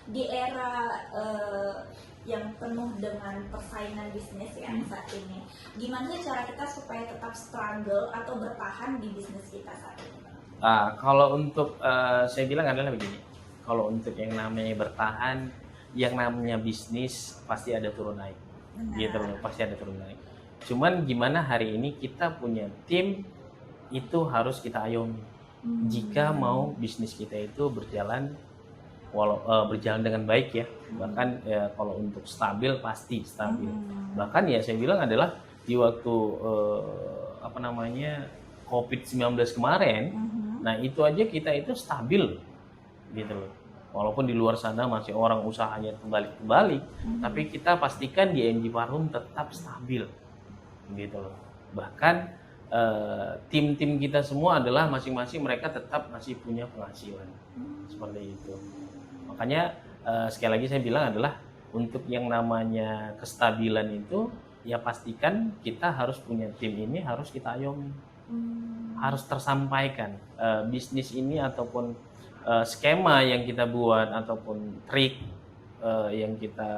di era yang penuh dengan persaingan bisnis ya saat ini, gimana sih cara kita supaya tetap struggle atau bertahan di bisnis kita saat ini? Kalau untuk saya bilang adalah begini, kalau untuk yang namanya bertahan, yang namanya bisnis pasti ada turun naik. Gitu loh, pasti ada turun naik. Cuman gimana hari ini kita punya tim itu harus kita ayomi. Jika mau bisnis kita itu berjalan berjalan dengan baik ya, bahkan kalau untuk stabil pasti stabil. Bahkan ya saya bilang adalah di waktu COVID-19 kemarin, nah itu aja kita itu stabil gitu loh. Walaupun di luar sana masih orang usahanya terbalik-terbalik, tapi kita pastikan di MG Parfum tetap stabil gitu loh. Bahkan tim-tim kita semua adalah masing-masing mereka tetap masih punya penghasilan seperti itu. Makanya sekali lagi saya bilang adalah untuk yang namanya kestabilan itu ya pastikan kita harus punya tim ini harus kita ayomi, harus tersampaikan bisnis ini ataupun skema yang kita buat ataupun trik yang kita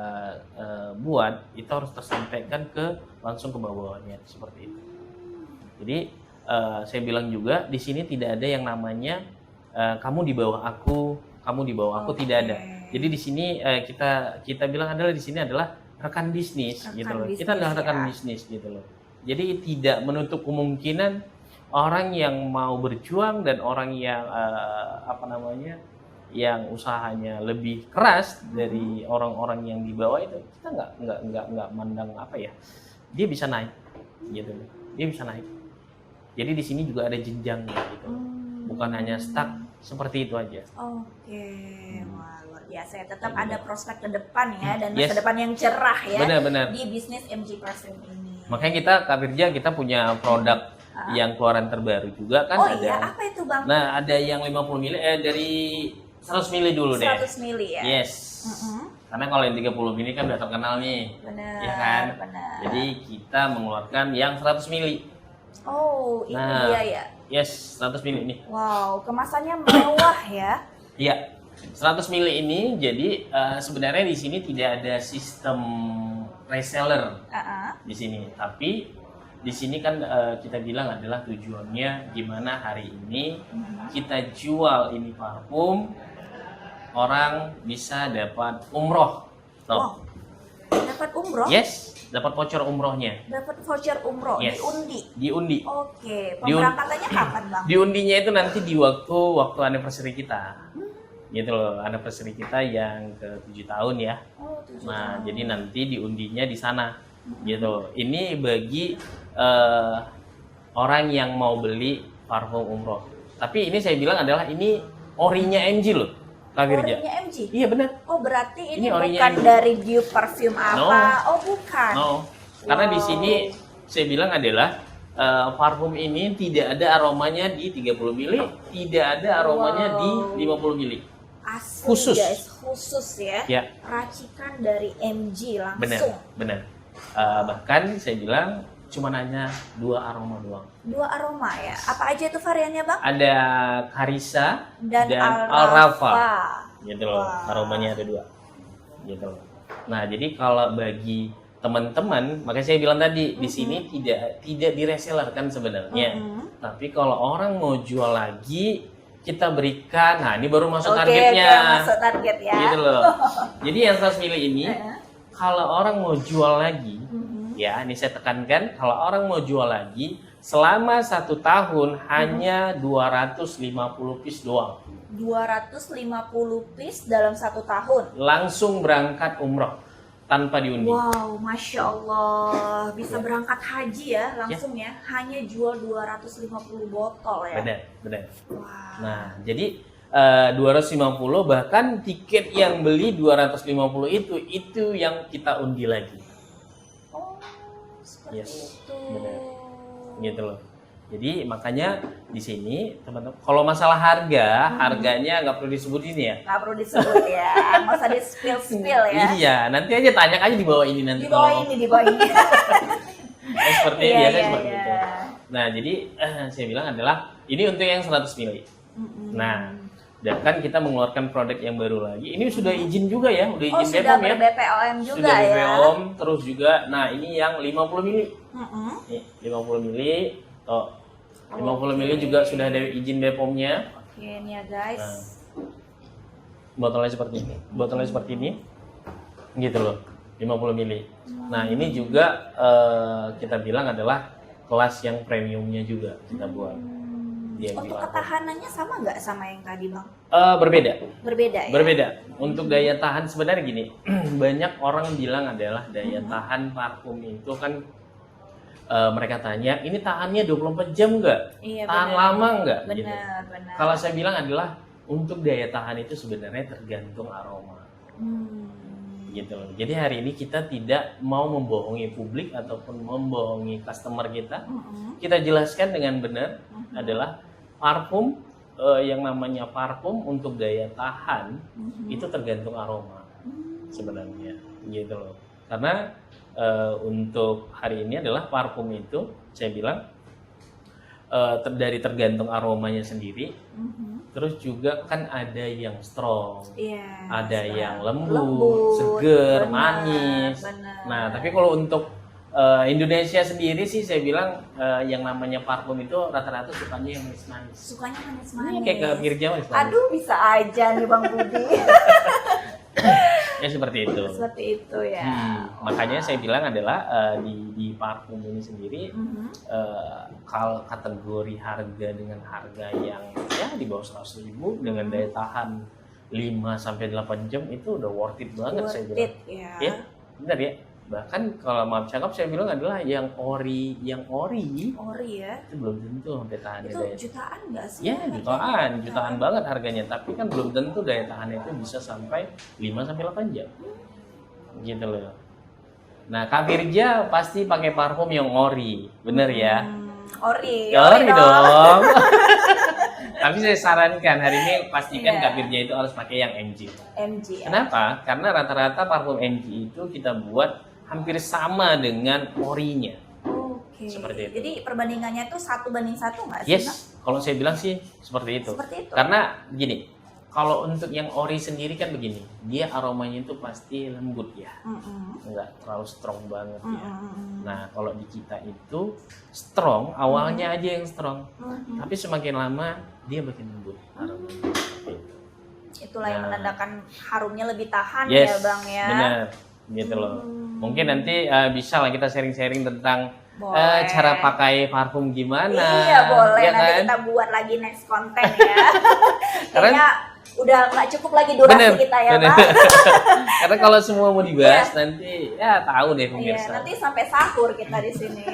buat itu harus tersampaikan langsung ke bawahnya seperti itu. Jadi saya bilang juga di sini tidak ada yang namanya kamu di bawah aku, kamu di bawah aku, tidak ada. Jadi di sini kita bilang adalah di sini adalah rekan bisnis gitu loh. Kita adalah rekan bisnis gitu loh. Jadi tidak menutup kemungkinan orang yang mau berjuang dan orang yang yang usahanya lebih keras dari orang-orang yang di bawah itu, kita nggak mandang dia bisa naik gitu loh. Dia bisa naik. Jadi di sini juga ada jenjangnya gitu. Bukan hanya stuck seperti itu aja. Oke, wah luar biasa ya. Tetap ada prospek ke depan ya dan masa depan yang cerah ya. Benar-benar. Di bisnis MG Parfum ini. Makanya Kak Firja, kita punya produk yang keluaran terbaru juga kan. Iya, apa itu Bang? Nah, ada yang 50 mili dari 100 mili dulu 100 deh. 100 mili ya. Yes. Karena kalau yang 30 mili kan udah terkenal nih. Benar. Ya kan? Benar. Jadi kita mengeluarkan yang 100 mili. Oh, ini dia ya. Yes, 100 mili ini. Wow, kemasannya mewah ya. Iya. 100 mili ini jadi sebenarnya di sini tidak ada sistem reseller di sini, tapi di sini kan kita bilang adalah tujuannya gimana hari ini kita jual ini parfum, orang bisa dapat umroh. Wow. Dapat umroh? Yes, dapat voucher umrohnya. Dapat voucher umroh, yes. Diundi. Diundi. Oke, pemberangkatannya kapan Bang? Diundinya itu nanti di waktu anniversary kita. Gitu loh, anniversary kita yang ke-7 tahun ya. Oh, 7 nah, tahun. jadi nanti diundinya di sana. Gitu. Ini bagi orang yang mau beli parfum umroh. Tapi ini saya bilang adalah ini orinya MG loh. Orinya MG? Iya benar. Oh berarti ini bukan MG. Dari Dupe Parfum apa? No. Oh bukan. No. Karena di sini saya bilang adalah parfum ini tidak ada aromanya di 30 mili, tidak ada aromanya di 50 mili. Asli khusus. Guys, khusus ya. Racikan dari MG langsung. Benar. Bahkan saya bilang cuma hanya 2 aroma doang. 2 aroma ya. Apa aja itu variannya Bang? Ada Carissa dan Al-Rafa. Gitu loh. Aromanya ada 2. Gitu loh. Nah, jadi kalau bagi teman-teman, makanya saya bilang tadi di sini tidak direseller kan sebenarnya. Tapi kalau orang mau jual lagi, kita berikan. Nah, ini baru masuk targetnya. Masuk target ya. Gitu loh. Jadi yang 100 mili ini kalau orang mau jual lagi, ya ini saya tekankan, kalau orang mau jual lagi selama 1 tahun hanya 250 piece doang. 250 piece dalam 1 tahun. Langsung berangkat umroh tanpa diundi. Wow, Masya Allah. Bisa berangkat haji ya langsung ya. Hanya jual 250 botol ya. Benar. Wow. Nah, jadi 250 bahkan tiket yang beli 250 itu yang kita undi lagi. Oh, seperti itu. Benar. Gitu loh. Jadi makanya di sini teman-teman, kalau masalah harganya nggak perlu disebutin ya. Nggak perlu disebut ya, nggak usah di-spill ya. Iya, nanti aja tanya aja di bawah ini nanti. Di bawah ini. Seperti biasa seperti itu. Nah, jadi saya bilang adalah ini untuk yang 100 mili. Nah, Dan kan kita mengeluarkan produk yang baru lagi. Ini sudah izin juga ya, udah Oh, izin sudah BPOM ya. ber-BPOM juga Sudah ya. BPOM, terus juga, nah ini yang 50 mili. Mm-mm. Nih, 50 mili. Oh, 50 mili Oke. juga sudah ada izin BPOM-nya. Oke, nih ya guys. Nah, botolnya seperti ini. Botolnya seperti ini. Gitu loh. 50 mili. Nah, ini juga kita bilang adalah kelas yang premiumnya juga kita buat. Di MG Untuk Parfum. ketahanannya sama nggak sama yang tadi Bang? Berbeda. Berbeda ya? Berbeda. Untuk daya tahan sebenarnya gini, banyak orang bilang adalah daya tahan parfum itu kan mereka tanya, ini tahannya 24 jam nggak? Iya, Tahan benar. lama nggak? Gitu. Benar. Kalau saya bilang adalah untuk daya tahan itu sebenarnya tergantung aroma. Gitu loh. Jadi hari ini kita tidak mau membohongi publik ataupun membohongi customer kita. Kita jelaskan dengan benar adalah parfum yang namanya parfum untuk daya tahan itu tergantung aroma sebenarnya, gitu loh. Karena untuk hari ini adalah parfum itu saya bilang dari tergantung aromanya sendiri. Terus juga kan ada yang strong, Iya, ada strong. yang lembut, seger, benar, manis. benar. Nah, tapi kalau untuk Indonesia sendiri sih saya bilang yang namanya parfum itu rata-rata sukanya yang manis-manis. Sukanya Ini manis-manis. kayak ke Pirja manis-manis. Aduh, bisa aja nih Bang Budi. Ya seperti itu. Seperti itu ya. Makanya saya bilang adalah di parfum ini sendiri kalau kategori harga dengan harga yang ya di bawah 100.000 dengan daya tahan 5 sampai 8 jam itu udah worth it banget saya Worth bilang. it ya. Ya, benar ya. Bahkan kalau maaf cakap saya bilang adalah yang ori Ori ya. itu belum tentu sampai tahan Itu daya. jutaan nggak sih? Ya, jutaan banget harganya, tapi kan belum tentu daya tahan itu bisa sampai 5 sampai 8 jam. Gitu loh. Nah, Kak Firja pasti pakai parfum yang ori, bener ya? Ori Dong. Tapi saya sarankan hari ini pastikan Iya. Kak Firja itu harus pakai yang MG. MG ya. Kenapa? Karena rata-rata parfum MG itu kita buat hampir sama dengan orinya. Oke. Seperti itu. Jadi perbandingannya tuh 1:1 nggak sih? Bang? Yes, kalau saya bilang sih seperti itu. Seperti itu. Karena gini, kalau untuk yang ori sendiri kan begini, dia aromanya itu pasti lembut ya, nggak terlalu strong banget ya. Nah, kalau di kita itu strong, awalnya aja yang strong, tapi semakin lama dia makin lembut aromanya. Seperti itu. Itulah yang Nah. menandakan harumnya lebih tahan Yes, ya Bang ya. benar, gitu loh. Mungkin nanti bisa lah kita sharing-sharing tentang Boleh. cara pakai parfum gimana. Iya boleh, ya nanti kan? kita buat lagi next konten ya. Karena- Kayaknya udah nggak cukup lagi durasi Bener, kita ya bener. Bang. Karena kalau semua mau dibahas nanti ya tahu deh Iya, pemirsa. nanti sampai sahur kita di sini.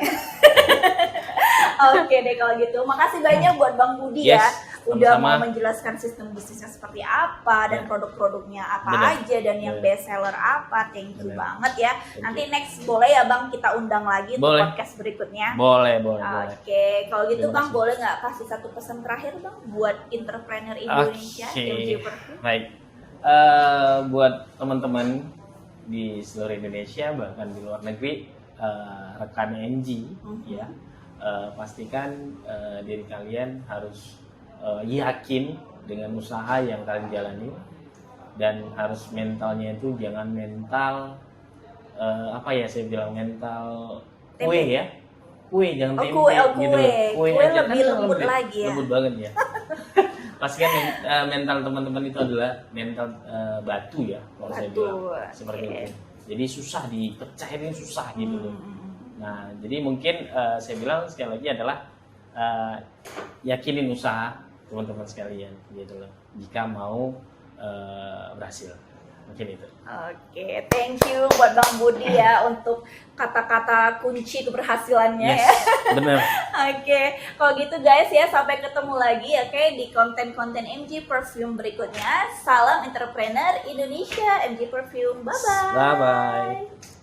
Oke deh kalau gitu. Makasih banyak buat Bang Budi Yes, ya. Udah sama-sama. mau menjelaskan sistem bisnisnya seperti apa dan Ya. produk-produknya apa Bener. aja dan yang Bener. best seller apa. Thank you Bener. banget ya. Thank Nanti you. next boleh ya Bang kita undang lagi untuk Boleh. podcast berikutnya. Boleh, boleh. Oke, kalau gitu Terima Bang kasih. boleh nggak kasih satu pesan terakhir Bang buat entrepreneur Indonesia, Oke. MG Perfume? Baik. Buat teman-teman di seluruh Indonesia bahkan di luar negeri rekan MG ya pastikan diri kalian harus yakin dengan usaha yang kalian jalani dan harus mentalnya itu jangan mental apa ya saya bilang mental kue ya kue jangan Oh, tempe kue, oh, gitu kue. loh. Kue aja kan lebih lembut lagi ya. lembut banget ya pastikan mental teman-teman itu adalah mental batu ya kalau saya Batu, bilang seperti oke. itu jadi susah dipecahin susah gitu loh. Hmm. Nah, jadi mungkin saya bilang sekali lagi adalah yakinin usaha teman-teman sekalian gitu loh. Jika mau berhasil. Mungkin itu. Oke, thank you buat Bang Budi ya untuk kata-kata kunci keberhasilannya ya. Benar. Oke, kalau gitu guys ya sampai ketemu lagi oke di konten-konten MG Perfume berikutnya. Salam entrepreneur Indonesia MG Perfume. Bye bye. Bye bye.